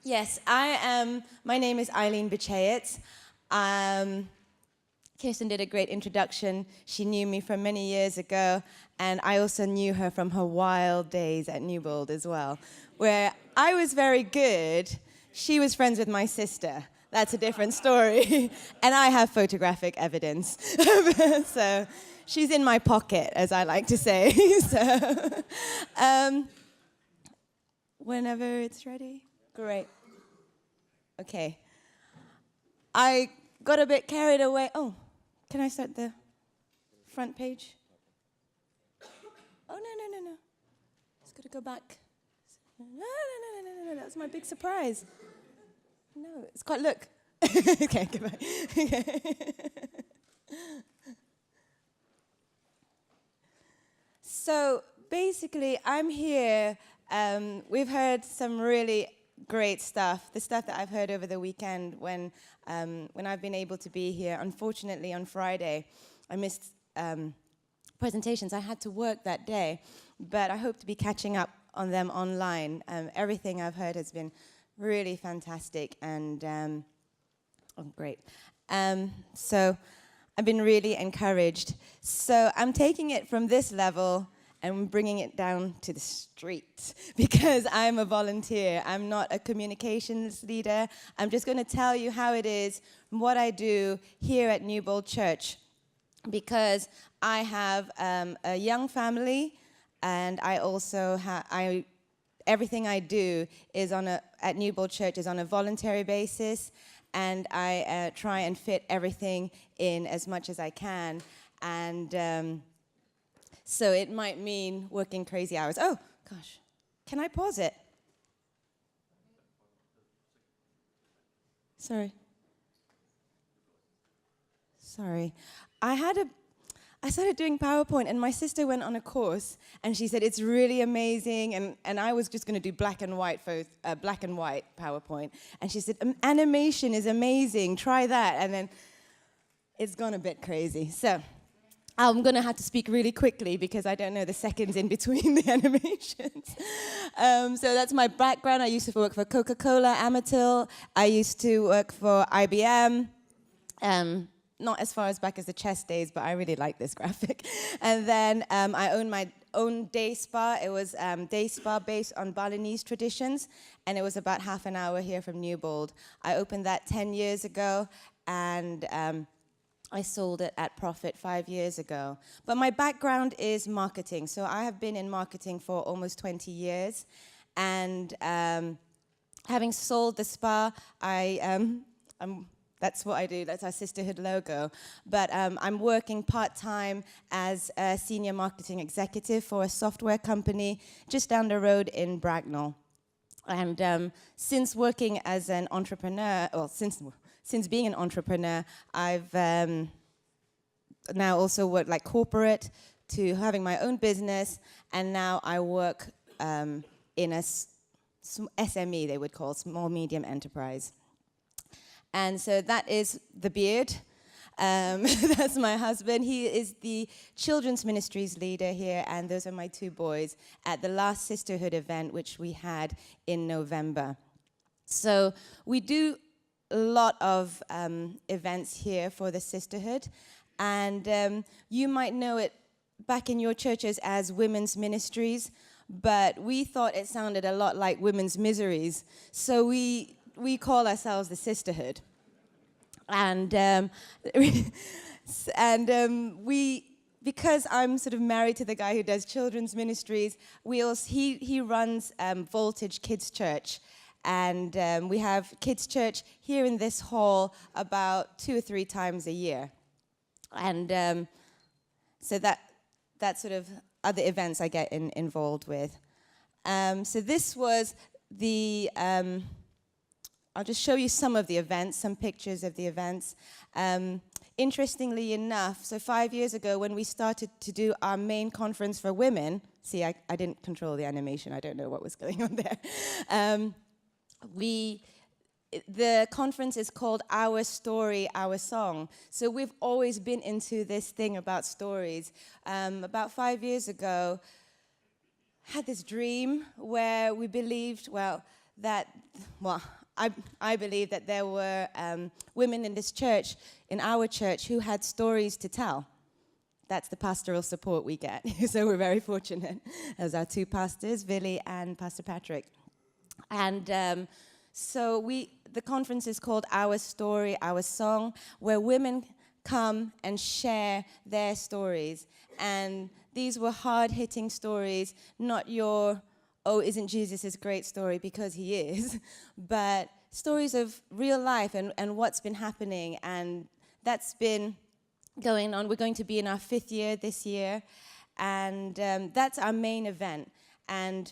Yes, I am. My name is Eileen Becejac. Kirsten did a great introduction. She knew me from many years ago, and I also knew her from her wild days at Newbold as well, where I was very good. She was friends with my sister. That's a different story. And I have photographic evidence. So she's in my pocket, as I like to say. Whenever it's ready. Great. Okay. I got a bit carried away. Oh, can I start the front page? Oh, no. Just got to go back. No. That's my big surprise. No, it's quite, look. Okay, goodbye. So basically, I'm here. We've heard some really great stuff. The stuff that I've heard over the weekend when I've been able to be here. Unfortunately, on Friday, I missed presentations. I had to work that day, but I hope to be catching up on them online. Everything I've heard has been really fantastic and great. So I've been really encouraged. So I'm taking it from this level and bringing it down to the street because I'm a volunteer. I'm not a communications leader. I'm just going to tell you how it is, what I do here at Newbold Church, because I have a young family, and I also everything I do is at Newbold Church is on a voluntary basis, and I try and fit everything in as much as I can, and so it might mean working crazy hours. Oh, gosh. Can I pause it? Sorry. I started doing PowerPoint, and my sister went on a course, and she said it's really amazing, and I was just going to do black and white PowerPoint, and she said animation is amazing. Try that, and then it's gone a bit crazy. So I'm going to have to speak really quickly because I don't know the seconds in between the animations. So that's my background. I used to work for Coca-Cola, Amatil. I used to work for IBM. Not as far as back as the chess days, but I really like this graphic. And then I owned my own day spa. It was day spa based on Balinese traditions, and it was about half an hour here from Newbold. I opened that 10 years ago, and I sold it at profit 5 years ago. But my background is marketing. So I have been in marketing for almost 20 years. And having sold the spa, that's what I do. That's our sisterhood logo. But I'm working part-time as a senior marketing executive for a software company just down the road in Bracknell. And since working as an entrepreneur, well, since being an entrepreneur, I've now also worked like corporate to having my own business, and now I work in a SME, they would call, small medium enterprise. And so that is the beard. That's my husband. He is the children's ministries leader here, and those are my two boys at the last sisterhood event, which we had in November. So we do a lot of events here for the sisterhood, and you might know it back in your churches as women's ministries, but we thought it sounded a lot like women's miseries, so we call ourselves the sisterhood. And because I'm sort of married to the guy who does children's ministries, he runs Voltage Kids Church. And we have kids' church here in this hall about 2 or 3 times a year. And so that's sort of other events I get involved with. So this was the, I'll just show you some of the events, some pictures of the events. Interestingly enough, so 5 years ago when we started to do our main conference for women, see, I didn't control the animation, I don't know what was going on there. The conference is called Our Story, Our Song. So we've always been into this thing about stories. About 5 years ago, had this dream where we believed, well, that, well, I believe that there were women in this church, in our church, who had stories to tell. That's the pastoral support we get. So we're very fortunate as our two pastors, Billy and Pastor Patrick. And so the conference is called Our Story, Our Song, where women come and share their stories. And these were hard-hitting stories, not your, oh, isn't Jesus a great story, because he is, but stories of real life and what's been happening. And that's been going on. We're going to be in our 5th year this year, and that's our main event. And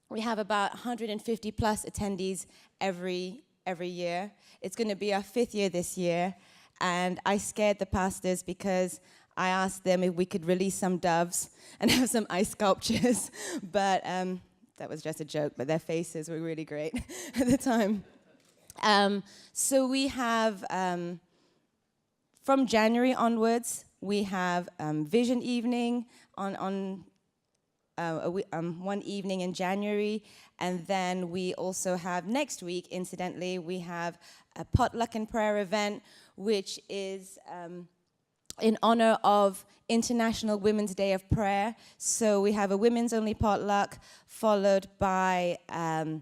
we have about 150 plus attendees every year. It's going to be our 5th year this year, and I scared the pastors because I asked them if we could release some doves and have some ice sculptures, but that was just a joke, but their faces were really great at the time. So we have, from January onwards, we have Vision Evening on one evening in January, and then we also have next week, incidentally, we have a potluck and prayer event, which is in honor of International Women's Day of Prayer. So we have a women's only potluck, followed by a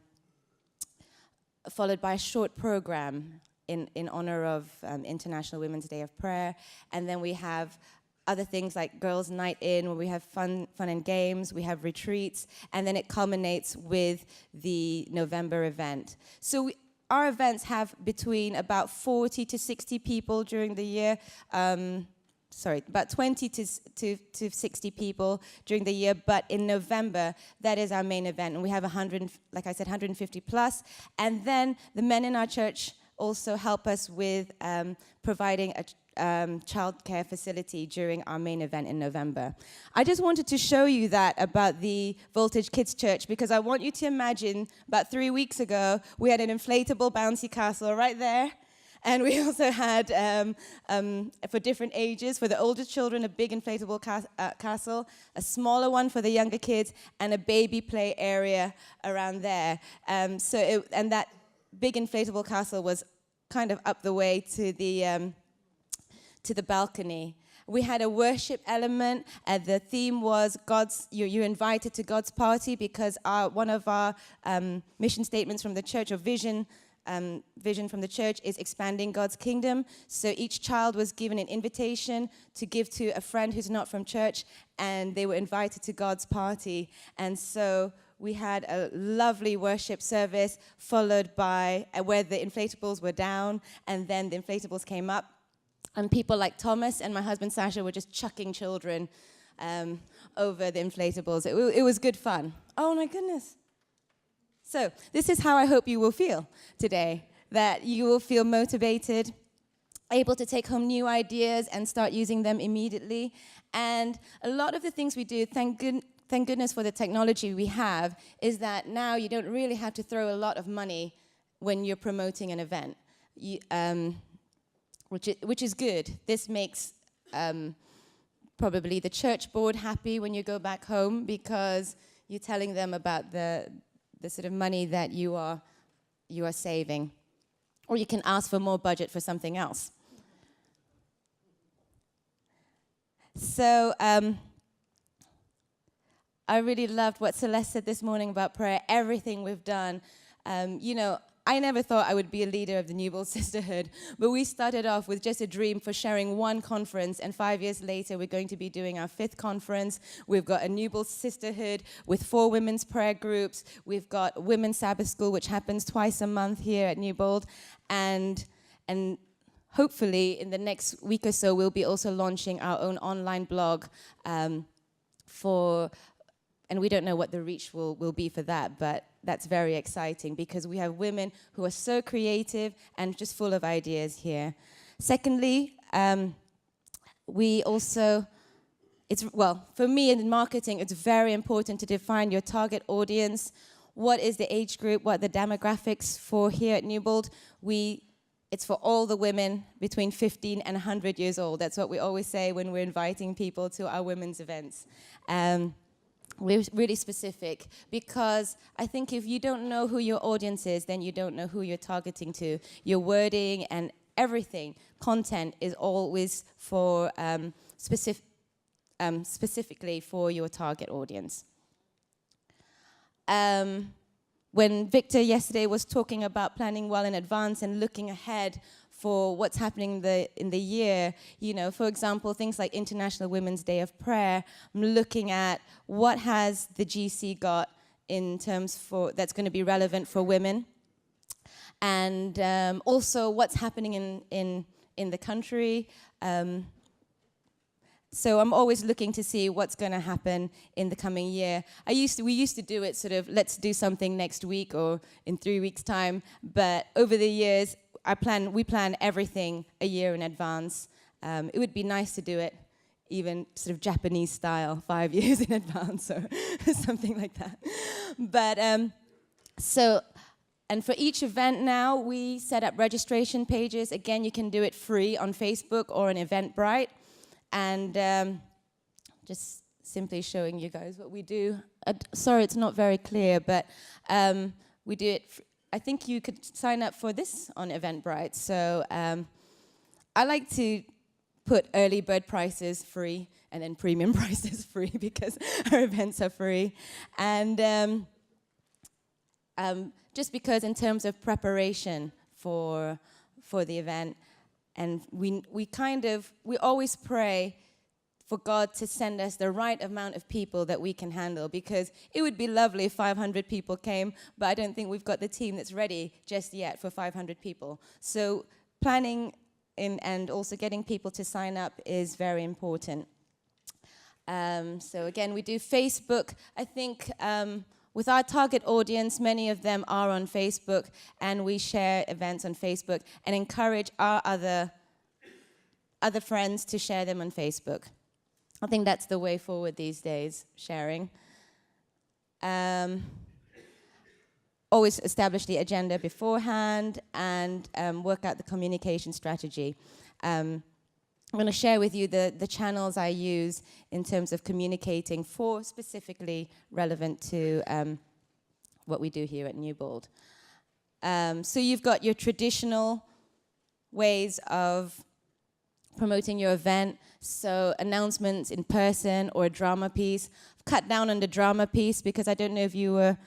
short program in honor of International Women's Day of Prayer, and then we have other things like Girls' Night In, where we have fun and games, we have retreats, and then it culminates with the November event. So our events have between about 40 to 60 people during the year, about 20 to 60 people during the year, but in November, that is our main event, and we have 100, like I said, 150 plus, and then the men in our church also help us with providing a childcare facility during our main event in November. I just wanted to show you that about the Voltage Kids Church, because I want you to imagine about 3 weeks ago, we had an inflatable bouncy castle right there. And we also had, for different ages, for the older children, a big inflatable castle, a smaller one for the younger kids, and a baby play area around there. And that big inflatable castle was kind of up the way to the balcony. We had a worship element. The theme was you're invited to God's party, because one of our mission statements from the church, or vision from the church, is expanding God's kingdom. So each child was given an invitation to give to a friend who's not from church, and they were invited to God's party. And so we had a lovely worship service, followed by where the inflatables were down, and then the inflatables came up. And people like Thomas and my husband Sasha were just chucking children over the inflatables. It was good fun. Oh my goodness. So this is how I hope you will feel today, that you will feel motivated, able to take home new ideas and start using them immediately. And a lot of the things we do, thank goodness for the technology we have, is that now you don't really have to throw a lot of money when you're promoting an event, which is good. This makes probably the church board happy when you go back home, because you're telling them about the sort of money that you are saving. Or you can ask for more budget for something else. So I really loved what Celeste said this morning about prayer, everything we've done. I never thought I would be a leader of the New Bold Sisterhood, but we started off with just a dream for sharing one conference, and 5 years later, we're going to be doing our 5th conference. We've got a New Bold Sisterhood with 4 women's prayer groups. We've got Women's Sabbath School, which happens twice a month here at New Bold, and hopefully in the next week or so, we'll be also launching our own online blog and we don't know what the reach will be for that, but that's very exciting, because we have women who are so creative and just full of ideas here. Secondly, we also, for me in marketing, it's very important to define your target audience. What is the age group? What are the demographics for here at Newbold? It's for all the women between 15 and 100 years old. That's what we always say when we're inviting people to our women's events. we're really specific, because I think if you don't know who your audience is, then you don't know who you're targeting to. Your wording and everything, content, is always for specifically for your target audience. When Victor yesterday was talking about planning well in advance and looking ahead for what's happening in the year, you know, for example, things like International Women's Day of Prayer, I'm looking at what has the GC got in terms for that's going to be relevant for women, and also what's happening in the country. So I'm always looking to see what's going to happen in the coming year. We used to do it sort of, let's do something next week or in 3 weeks' time. But over the years, we plan everything a year in advance. It would be nice to do it even sort of Japanese style, 5 years in advance or something like that. But and for each event now, we set up registration pages. Again, you can do it free on Facebook or on Eventbrite. And just simply showing you guys what we do. Sorry, it's not very clear, but we do it. I think you could sign up for this on Eventbrite. So I like to put early bird prices free and then premium prices free because our events are free. And just because in terms of preparation for the event, and we always pray for God to send us the right amount of people that we can handle, because it would be lovely if 500 people came, but I don't think we've got the team that's ready just yet for 500 people. So planning and also getting people to sign up is very important. So again, we do Facebook. I think with our target audience, many of them are on Facebook, and we share events on Facebook and encourage our other friends to share them on Facebook. I think that's the way forward these days, sharing. Always establish the agenda beforehand and work out the communication strategy. I'm going to share with you the channels I use in terms of communicating for specifically relevant to what we do here at Newbold. So you've got your traditional ways of promoting your event, so announcements in person or a drama piece. I've cut down on the drama piece because I don't know if you've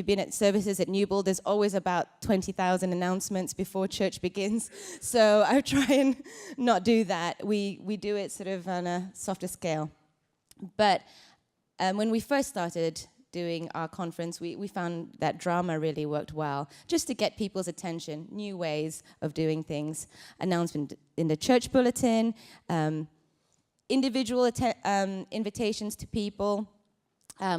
been at services at Newbold, there's always about 20,000 announcements before church begins. So I try and not do that. We do it sort of on a softer scale. But when we first started doing our conference, we found that drama really worked well, just to get people's attention, new ways of doing things. Announcement in the church bulletin, individual invitations to people,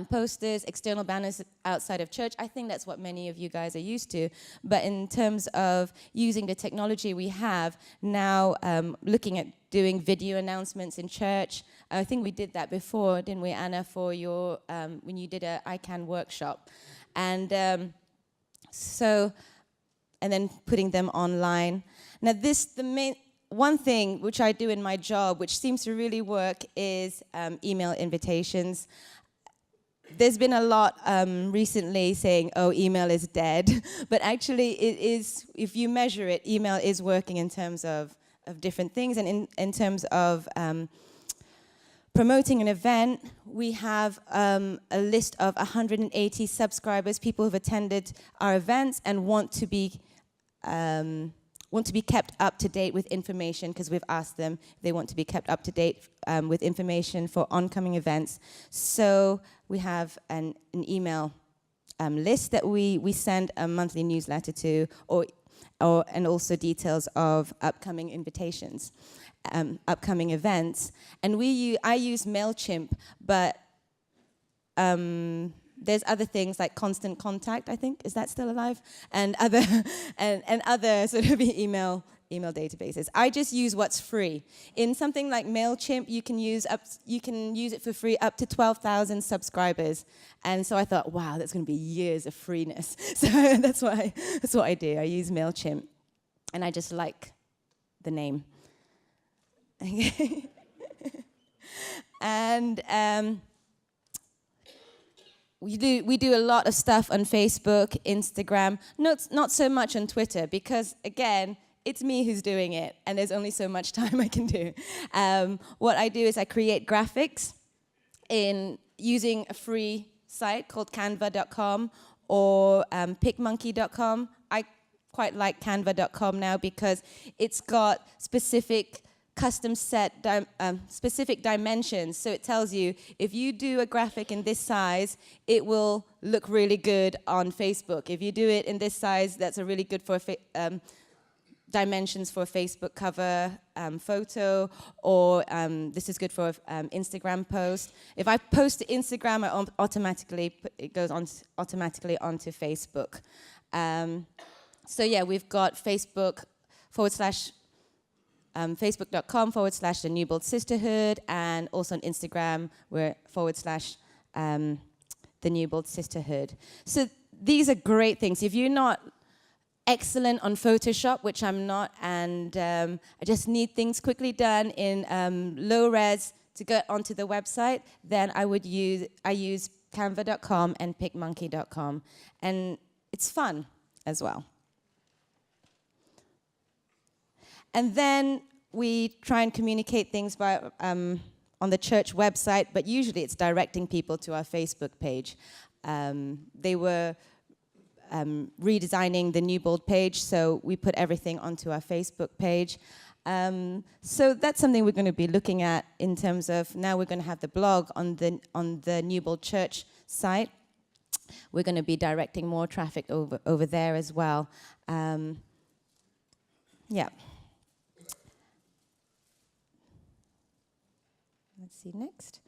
posters, external banners outside of church. I think that's what many of you guys are used to. But in terms of using the technology we have now, looking at doing video announcements in church. I think we did that before, didn't we, Anna, for your when you did a GAiN workshop. And and then putting them online. Now one thing which I do in my job, which seems to really work, is email invitations. There's been a lot recently saying, oh, email is dead. But actually, it is, if you measure it, email is working in terms of different things. And in terms of promoting an event, we have a list of 180 subscribers, people who've attended our events and want to be kept up to date with information, because we've asked them if they want to be kept up to date with information for oncoming events. So we have an email list that we send a monthly newsletter to, and also details of upcoming invitations, upcoming events. And I use MailChimp, but there's other things like Constant Contact, I think, is that still alive? And other and other sort of email databases. I just use what's free. In something like MailChimp, you can use it for free up to 12,000 subscribers. And so I thought, wow, that's going to be years of freeness. So that's what I do. I use MailChimp, and I just like the name. And we do a lot of stuff on Facebook, Instagram, not so much on Twitter, because again, it's me who's doing it, and there's only so much time I can do. What I do is I create graphics in using a free site called canva.com or picmonkey.com. I quite like canva.com now because it's got specific custom set specific dimensions. So it tells you if you do a graphic in this size, it will look really good on Facebook. If you do it in this size, that's a really good for dimensions for a Facebook cover photo, or this is good for Instagram post. If I post to Instagram, it goes on automatically onto Facebook. So yeah, we've got Facebook /Facebook.com/the New Bold Sisterhood, and also on Instagram we're /the New Bold Sisterhood. So these are great things. If you're not excellent on Photoshop, which I'm not, and I just need things quickly done in low res to get onto the website, then I use canva.com and picmonkey.com, and it's fun as well. And then we try and communicate things by on the church website, but usually it's directing people to our Facebook page. They were redesigning the New Bold page, so we put everything onto our Facebook page. So that's something we're going to be looking at in terms of, now we're going to have the blog on the New Bold Church site. We're going to be directing more traffic over there as well. Yeah. Let's see next.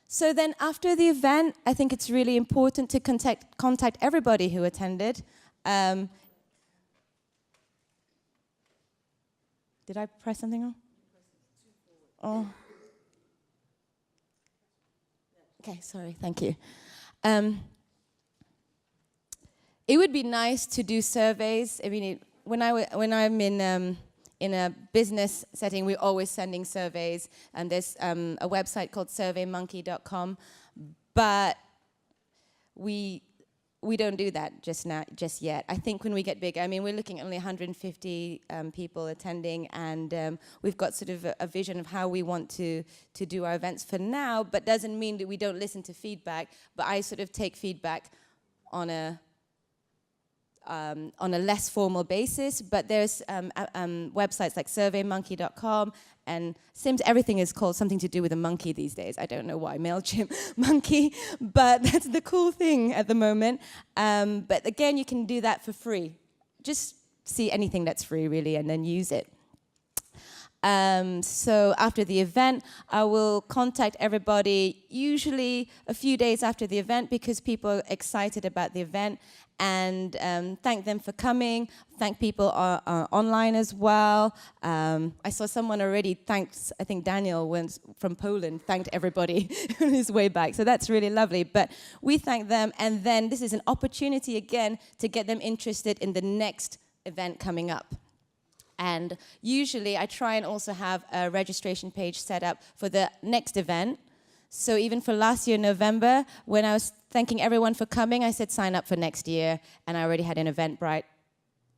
So then after the event, I think it's really important to contact everybody who attended. Did I press something wrong? Oh. Okay, sorry, thank you. It would be nice to do surveys. I mean, when I'm in a business setting, we're always sending surveys, and there's a website called surveymonkey.com, but we don't do that just yet. I think when we get bigger, I mean, we're looking at only 150 people attending, and we've got sort of a vision of how we want to do our events for now, but doesn't mean that we don't listen to feedback. But I sort of take feedback on a less formal basis, but there's websites like surveymonkey.com, and seems everything is called something to do with a monkey these days. I don't know why, MailChimp, monkey, but that's the cool thing at the moment. But again, you can do that for free. Just see anything that's free, really, and then use it. So after the event, I will contact everybody, usually a few days after the event, because people are excited about the event, and thank them for coming. Thank people online as well. I saw someone already thanked, I think Daniel from Poland, thanked everybody on his way back. So that's really lovely. But we thank them, and then this is an opportunity again to get them interested in the next event coming up. And usually I try and also have a registration page set up for the next event. So even for last year, November, when I was thanking everyone for coming, I said sign up for next year. And I already had an Eventbrite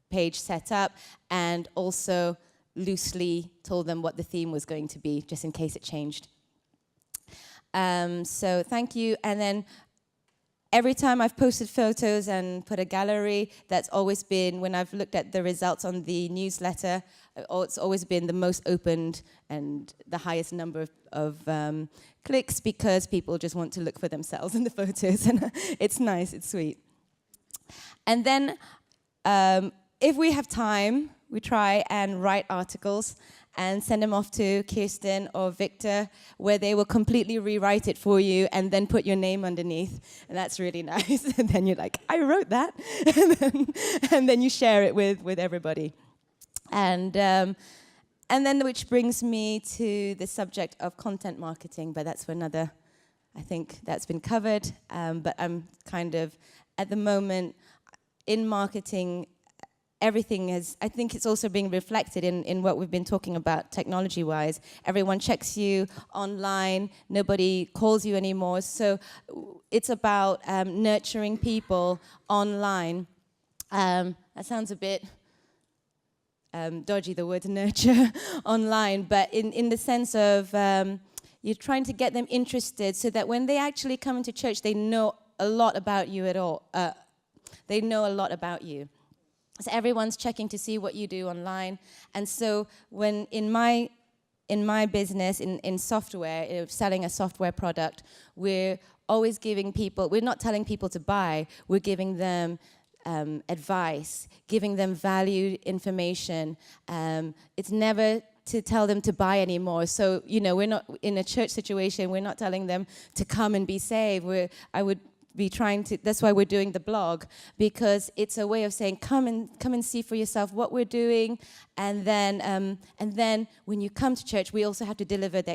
page set up, and also loosely told them what the theme was going to be, just in case it changed. So thank you. And then every time I've posted photos and put a gallery, that's always been, when I've looked at the results on the newsletter, it's always been the most opened and the highest number of clicks, because people just want to look for themselves in the photos, and it's nice, it's sweet. And then if we have time, we try and write articles and send them off to Kirsten or Victor, where they will completely rewrite it for you and then put your name underneath. And that's really nice. And then you're like, I wrote that. and then you share it with everybody. And then which brings me to the subject of content marketing, but that's for another, I think that's been covered. But I'm kind of, at the moment, in marketing, everything is, I think it's also being reflected in what we've been talking about technology-wise. Everyone checks you online, nobody calls you anymore. So it's about nurturing people online. That sounds a bit dodgy, the word nurture, online, but in the sense of you're trying to get them interested so that when they actually come into church, they know a lot about you they know a lot about you. So everyone's checking to see what you do online. And so when in my business, in software, selling a software product, we're always giving people, we're not telling people to buy, we're giving them advice, giving them valued information. It's never to tell them to buy anymore. So, we're not in a church situation, we're not telling them to come and be saved. I would be trying to, that's why we're doing the blog, because it's a way of saying, come and see for yourself what we're doing, and then when you come to church, we also have to deliver the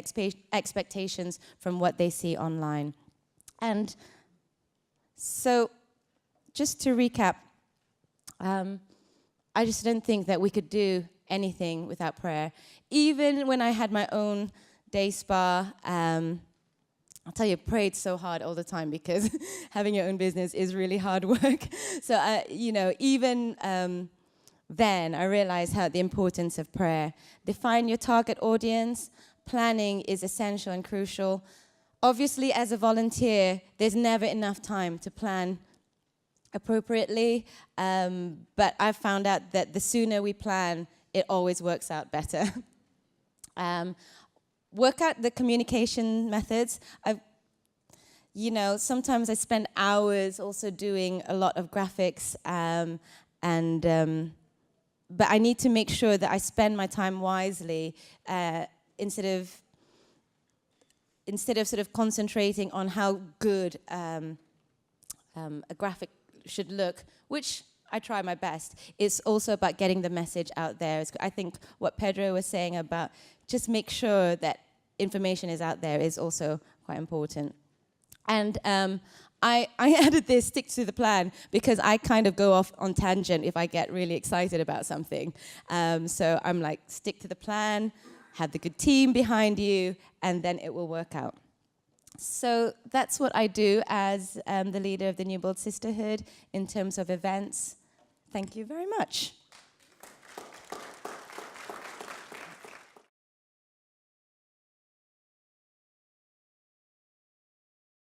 expectations from what they see online. And so, just to recap, I just don't think that we could do anything without prayer. Even when I had my own day spa, I'll tell you, I prayed so hard all the time because having your own business is really hard work. So, even then, I realized the importance of prayer. Define your target audience. Planning is essential and crucial. Obviously, as a volunteer, there's never enough time to plan appropriately, but I've found out that the sooner we plan, it always works out better. Work out the communication methods. Sometimes I spend hours also doing a lot of graphics, but I need to make sure that I spend my time wisely instead of sort of concentrating on how good a graphic should look, which I try my best. It's also about getting the message out there. I think what Pedro was saying about just make sure that information is out there is also quite important. And I added this, stick to the plan, because I kind of go off on tangent if I get really excited about something. So I'm like, stick to the plan, have the good team behind you, and then it will work out. So that's what I do as the leader of the New Build Sisterhood in terms of events. Thank you very much.